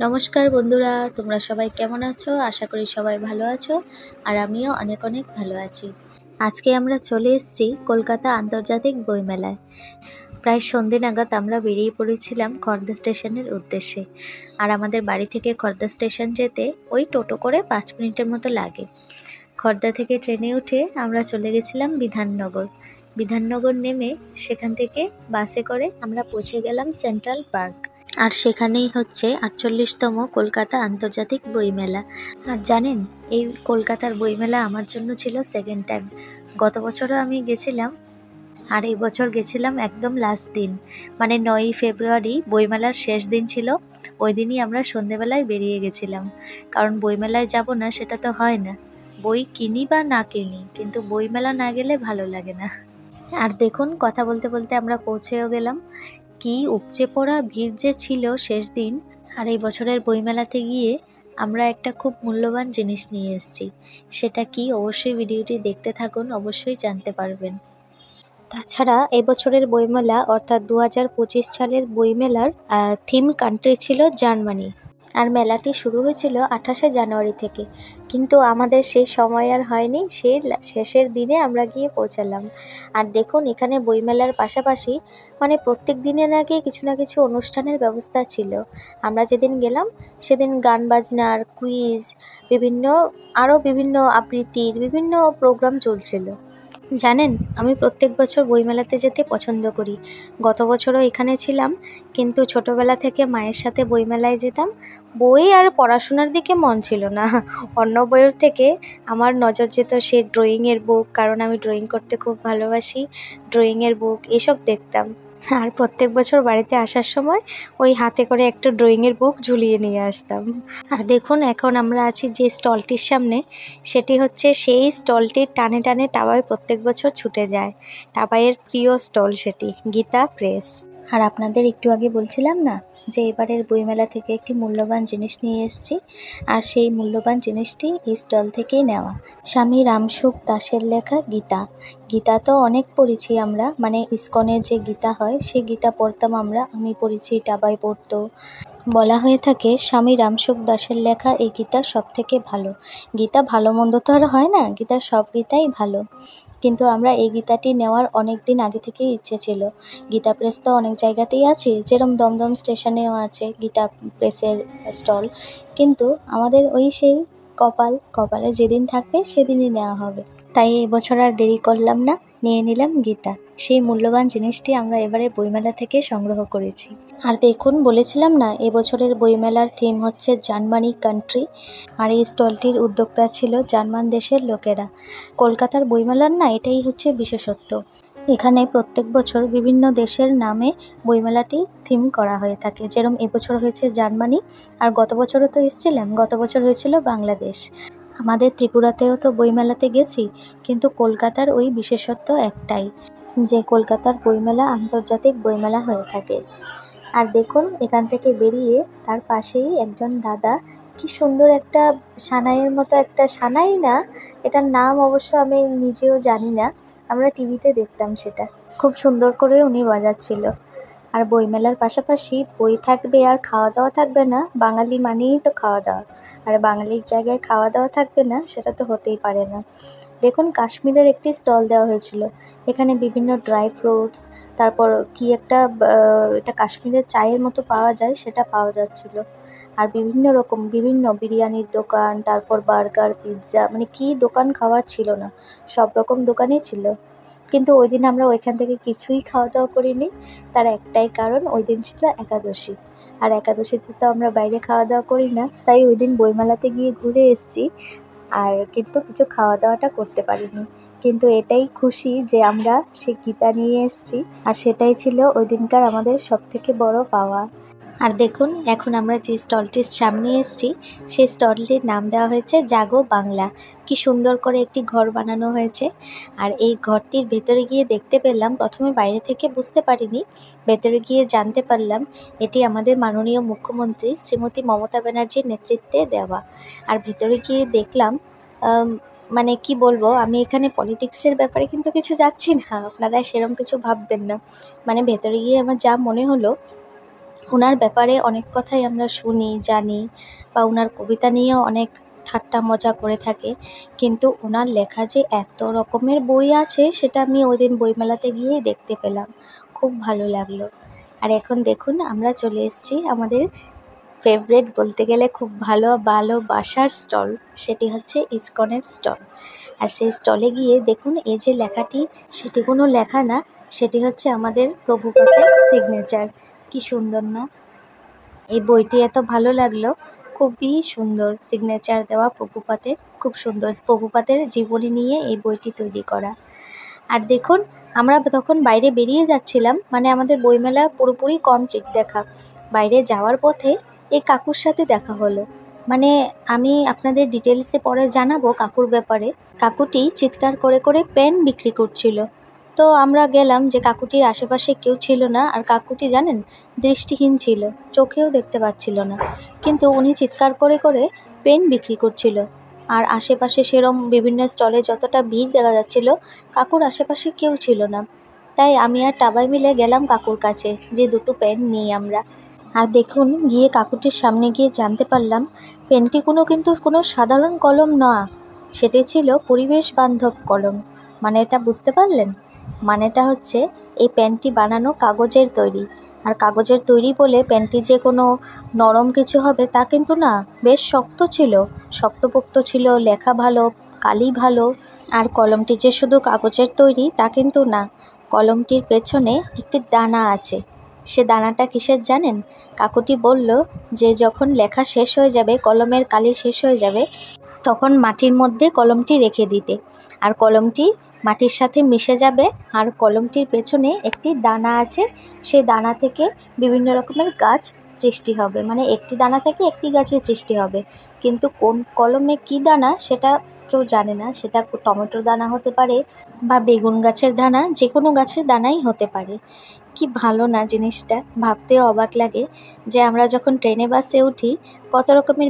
নমস্কার বন্ধুরা, তোমরা সবাই কেমন আছো? আশা করি সবাই ভালো আছো। আর আমিও অনেক অনেক ভালো আছি। আজকে আমরা চলে এসেছি কলকাতা আন্তর্জাতিক বইমেলায়। প্রায় সন্ধে নাগাদ আমরা বেরিয়ে পড়েছিলাম খড়দা স্টেশনের উদ্দেশ্যে। আর আমাদের বাড়ি থেকে খড়দা স্টেশন যেতে ওই টোটো করে 5 মিনিটের মতো লাগে। খড়দা থেকে ট্রেনে উঠে আমরা চলে গেছিলাম বিধাননগর। বিধাননগর নেমে সেখান থেকে বাসে করে আমরা পৌঁছে গেলাম সেন্ট্রাল পার্ক। আর সেখানেই হচ্ছে 48তম কলকাতা আন্তর্জাতিক বইমেলা। আর জানেন, এই কলকাতার বইমেলা আমার জন্য ছিল সেকেন্ড টাইম। গত বছরও আমি গেছিলাম, আর এই বছর গেছিলাম একদম লাস্ট দিন, মানে 9ই ফেব্রুয়ারি বইমেলার শেষ দিন ছিল। ওই দিনই আমরা সন্ধেবেলায় বেরিয়ে গেছিলাম, কারণ বইমেলায় যাব না সেটা তো হয় না। বই কিনি বা না কিনি, কিন্তু বইমেলা না গেলে ভালো লাগে না। আর দেখুন, কথা বলতে বলতে আমরা পৌঁছেও গেলাম। কি উপচে পড়া ভিড় যে ছিল শেষ দিন। আর এই বছরের বইমেলাতে গিয়ে আমরা একটা খুব মূল্যবান জিনিস নিয়ে এসেছি। সেটা কি, অবশ্যই ভিডিওটি দেখতে থাকুন, অবশ্যই জানতে পারবেন। তাছাড়া এবছরের বইমেলা অর্থাৎ 2025 সালের বইমেলার থিম কান্ট্রি ছিল জার্মানি। আর মেলাটি শুরু হয়েছিল 28শে জানুয়ারি থেকে, কিন্তু আমাদের সেই সময় আর হয়নি। সেই শেষের দিনে আমরা গিয়ে পৌঁছালাম। আর দেখুন, এখানে বইমেলার পাশাপাশি মানে প্রত্যেক দিনে নাকি কিছু না কিছু অনুষ্ঠানের ব্যবস্থা ছিল। আমরা যেদিন গেলাম সেদিন গান বাজনার, কুইজ, বিভিন্ন আবৃত্তির বিভিন্ন প্রোগ্রাম চলছিল। জানেন, আমি প্রত্যেক বছর বইমেলাতে যেতে পছন্দ করি। গত বছরও এখানে ছিলাম, কিন্তু ছোটবেলা থেকে মায়ের সাথে বইমেলায় যেতাম। বই আর পড়াশোনার দিকে মন ছিল না, অন্য বইয়ের থেকে আমার নজর যেত সে ড্রয়িংয়ের বুক, কারণ আমি ড্রয়িং করতে খুব ভালোবাসি। ড্রয়িংয়ের বুক এসব দেখতাম। আর প্রত্যেক বছর বাড়িতে আসার সময় ওই হাতে করে একটা ড্রয়িংয়ের বুক ঝুলিয়ে নিয়ে আসতাম। আর দেখুন, এখন আমরা আছি যে স্টলটির সামনে, সেটি হচ্ছে সেই স্টলটির টানে টানে টাবাই প্রত্যেক বছর ছুটে যায়। টাবাইয়ের প্রিয় স্টল সেটি, গীতা প্রেস। আর আপনাদের একটু আগে বলছিলাম না যে এবারের বইমেলা থেকে একটি মূল্যবান জিনিস নিয়ে এসেছি। আর সেই মূল্যবান জিনিসটি এই স্টল থেকেই নেওয়া। স্বামী রামসুখ দাসের লেখা গীতা। গীতা তো অনেক পড়েছি আমরা, মানে ইসকনের যে গীতা হয় সেই গীতা পড়তাম আমরা, আমি পড়েছি, টাবাই পড়তো। বলা হয়ে থাকে স্বামী রামসুখ দাসের লেখা এই গীতা সব থেকে ভালো। গীতা ভালো মন্দ তো আর হয় না, গীতার সব গীতাই ভালো। কিন্তু আমরা এই গীতাটি নেওয়ার অনেক দিন আগে থেকেই ইচ্ছে ছিল। গীতা প্রেস তো অনেক জায়গাতেই আছে, যেরকম দমদম স্টেশনেও আছে গীতা প্রেসের স্টল। কিন্তু আমাদের ওই সেই কপালে যেদিন থাকবে সেদিনই নেওয়া হবে। তাই এই বছর আর দেরি করলাম না, নিয়ে নিলাম গীতা। সেই মূল্যবান জিনিসটি আমরা এবারে বইমেলা থেকে সংগ্রহ করেছি। আর দেখুন, বলেছিলাম না এবছরের বইমেলার থিম হচ্ছে জার্মানি কান্ট্রি। আর এই স্টলটির উদ্যোক্তা ছিল জার্মান দেশের লোকেরা। কলকাতার বইমেলার না এটাই হচ্ছে বিশেষত্ব। এখানে প্রত্যেক বছর বিভিন্ন দেশের নামে বইমেলাটি থিম করা হয়ে থাকে। যেরকম এবছর হয়েছে জার্মানি, আর গত বছরও তো এসেছিলাম, গত বছর হয়েছিল বাংলাদেশ। আমাদের ত্রিপুরাতেও তো বইমেলাতে গেছি, কিন্তু কলকাতার ওই বিশেষত্ব একটাই, যে কলকাতার বইমেলা আন্তর্জাতিক বইমেলা হয়ে থাকে। আর দেখুন, এখান থেকে বেরিয়ে তার পাশেই একজন দাদা কি সুন্দর একটা সানাইয়ের মতো, একটা সানাই না, এটার নাম অবশ্য আমি নিজেও জানি না, আমরা টিভিতে দেখতাম সেটা, খুব সুন্দর করে উনি বাজাচ্ছিল। আর বইমেলার পাশাপাশি বই থাকবে আর খাওয়া দাওয়া থাকবে না, বাঙালি মানেই তো খাওয়া দাওয়া। আর বাঙালির জায়গায় খাওয়া দাওয়া থাকবে না, সেটা তো হতেই পারে না। দেখুন, কাশ্মীরের একটি স্টল দেওয়া হয়েছিল। এখানে বিভিন্ন ড্রাই ফ্রুটস, তারপর কি একটা এটা কাশ্মীরের চায়ের মতো পাওয়া যায়, সেটা পাওয়া যাচ্ছিল। আর বিভিন্ন বিরিয়ানির দোকান, তারপর বার্গার, পিৎজা, মানে কি দোকান খাওয়ার ছিল না, সব রকম দোকানই ছিল। কিন্তু ওই দিন আমরা ওইখান থেকে কিছুই খাওয়া দাওয়া করিনি। তার একটাই কারণ, ওই দিন ছিল একাদশী। আর একাদশীতে তো আমরা বাইরে খাওয়া দাওয়া করি না, তাই ওই দিন বইমেলাতে গিয়ে ঘুরে এসেছি, আর কিন্তু কিছু খাওয়া দাওয়াটা করতে পারিনি। কিন্তু এটাই খুশি যে আমরা সেই গীতা নিয়ে এসেছি, আর সেটাই ছিল ওই দিনকার আমাদের সবথেকে বড় পাওয়া। আর দেখুন, এখন আমরা যে স্টলটির সামনে এসেছি সেই স্টলটির নাম দেওয়া হয়েছে জাগো বাংলা। কি সুন্দর করে একটি ঘর বানানো হয়েছে। আর এই ঘরটির ভেতরে গিয়ে দেখতে পেলাম, প্রথমে বাইরে থেকে বুঝতে পারিনি, ভেতরে গিয়ে জানতে পারলাম এটি আমাদের মাননীয় মুখ্যমন্ত্রী শ্রীমতী মমতা ব্যানার্জির নেতৃত্বে দেওয়া। আর ভেতরে গিয়ে দেখলাম, মানে কি বলবো, আমি এখানে পলিটিক্সের ব্যাপারে কিন্তু কিছু যাচ্ছি না, আপনারা সেরকম কিছু ভাববেন না। মানে ভেতরে গিয়ে আমার যা মনে হলো, ওনার ব্যাপারে অনেক কথাই আমরা শুনি, জানি, বা ওনার কবিতা নিয়েও অনেক ঠাট্টা মজা করে থাকে। কিন্তু ওনার লেখা যে এত রকমের বই আছে সেটা আমি ওই দিন বইমেলাতে গিয়েই দেখতে পেলাম। খুব ভালো লাগলো। আর এখন দেখুন আমরা চলে এসেছি আমাদের ফেভারিট, বলতে গেলে খুব ভালোবাসার স্টল, সেটি হচ্ছে ইসকনের স্টল। আর সেই স্টলে গিয়ে দেখুন এই যে লেখাটি, সেটি কোনো লেখা না, সেটি হচ্ছে আমাদের প্রভুপাদের সিগনেচার। কি সুন্দর না? এই বইটি এত ভালো লাগলো, খুবই সুন্দর সিগনেচার দেওয়া প্রভুপাদের, খুব সুন্দর প্রভুপাদের জীবনী নিয়ে এই বইটি তৈরি করা। আর দেখুন আমরা তখন বাইরে বেরিয়ে যাচ্ছিলাম, মানে আমাদের বইমেলা পুরোপুরি কমপ্লিট দেখা। বাইরে যাওয়ার পথে এই কাকুর সাথে দেখা হলো। মানে আমি আপনাদের ডিটেলসে পরে জানাবো কাকুর ব্যাপারে। কাকুটি চিৎকার করে করে পেন বিক্রি করছিল। তো আমরা গেলাম, যে কাকুটির আশেপাশে কেউ ছিল না। আর কাকুটি জানেন দৃষ্টিহীন ছিল, চোখেও দেখতে পাচ্ছিল না, কিন্তু উনি চিৎকার করে করে পেন বিক্রি করছিল। আর আশেপাশে সেরম বিভিন্ন স্টলে যতটা ভিড় দেখা যাচ্ছিল, কাকুর আশেপাশে কেউ ছিল না। তাই আমি আর টাবাই মিলে গেলাম কাকুর কাছে, যে দুটো পেন নিই আমরা। আর দেখুন গিয়ে কাকুটির সামনে গিয়ে জানতে পারলাম পেনটি কিন্তু কোনো সাধারণ কলম নয়, সেটি ছিল পরিবেশ বান্ধব কলম। মানে এটা বুঝতে পারলেন? মানেটা হচ্ছে এই পেনটি বানানো কাগজের তৈরি। আর কাগজের তৈরি বলে পেনটি যে কোনো নরম কিছু হবে তা কিন্তু না, বেশ শক্ত ছিল, শক্তপোক্ত ছিল, লেখা ভালো, কালি ভালো। আর কলমটি যে শুধু কাগজের তৈরি তা কিন্তু না, কলমটির পেছনে একটি দানা আছে। সে দানাটা কিসের জানেন? কাকুটি বলল যে যখন লেখা শেষ হয়ে যাবে, কলমের কালি শেষ হয়ে যাবে, তখন মাটির মধ্যে কলমটি রেখে দিতে। আর কলমটি মাটির সাথে মিশে যাবে, আর কলমটির পেছনে একটি দানা আছে, সেই দানা থেকে বিভিন্ন রকমের গাছ সৃষ্টি হবে। মানে একটি দানা থেকে একটি গাছের সৃষ্টি হবে, কিন্তু কোন কলমে কী দানা সেটা কেউ জানে না। সেটা টমেটোর দানা হতে পারে, বা বেগুন গাছের দানা, যে কোনো গাছের দানাই হতে পারে। কি ভালো না জিনিসটা, ভাবতেও অবাক লাগে যে আমরা যখন ট্রেনে বাসে উঠি, কত রকমের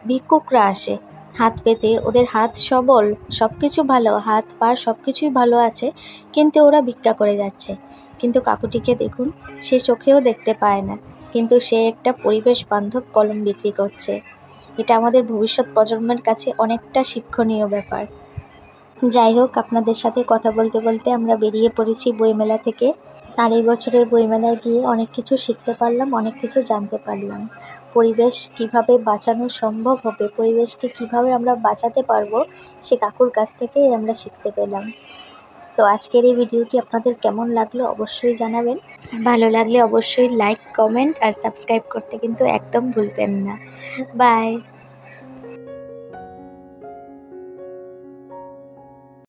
ভিক্ষুকরা আসে হাত পেতে, ওদের হাত সবল, সব কিছু ভালো, হাত পা সব কিছুই ভালো আছে, কিন্তু ওরা ভিক্ষা করে যাচ্ছে। কিন্তু কাকুটিকে দেখুন, সে চোখেও দেখতে পায় না, কিন্তু সে একটা পরিবেশ বান্ধব কলম বিক্রি করছে। এটা আমাদের ভবিষ্যৎ প্রজন্মের কাছে অনেকটা শিক্ষণীয় ব্যাপার। যাই হোক, আপনাদের সাথে কথা বলতে বলতে আমরা বেরিয়ে পড়েছি বইমেলা থেকে। আর এই বছরের বইমেলায় গিয়ে অনেক কিছু শিখতে পারলাম, অনেক কিছু জানতে পারলাম। পরিবেশ কিভাবে বাঁচানো সম্ভব হবে, পরিবেশকে কিভাবে আমরা বাঁচাতে পারবো, সে কাকুর কাছ থেকেই আমরা শিখতে পেলাম। তো আজকের এই ভিডিওটি আপনাদের কেমন লাগলো অবশ্যই জানাবেন। ভালো লাগলে অবশ্যই লাইক, কমেন্ট আর সাবস্ক্রাইব করতে কিন্তু একদম ভুলবেন না। বাই।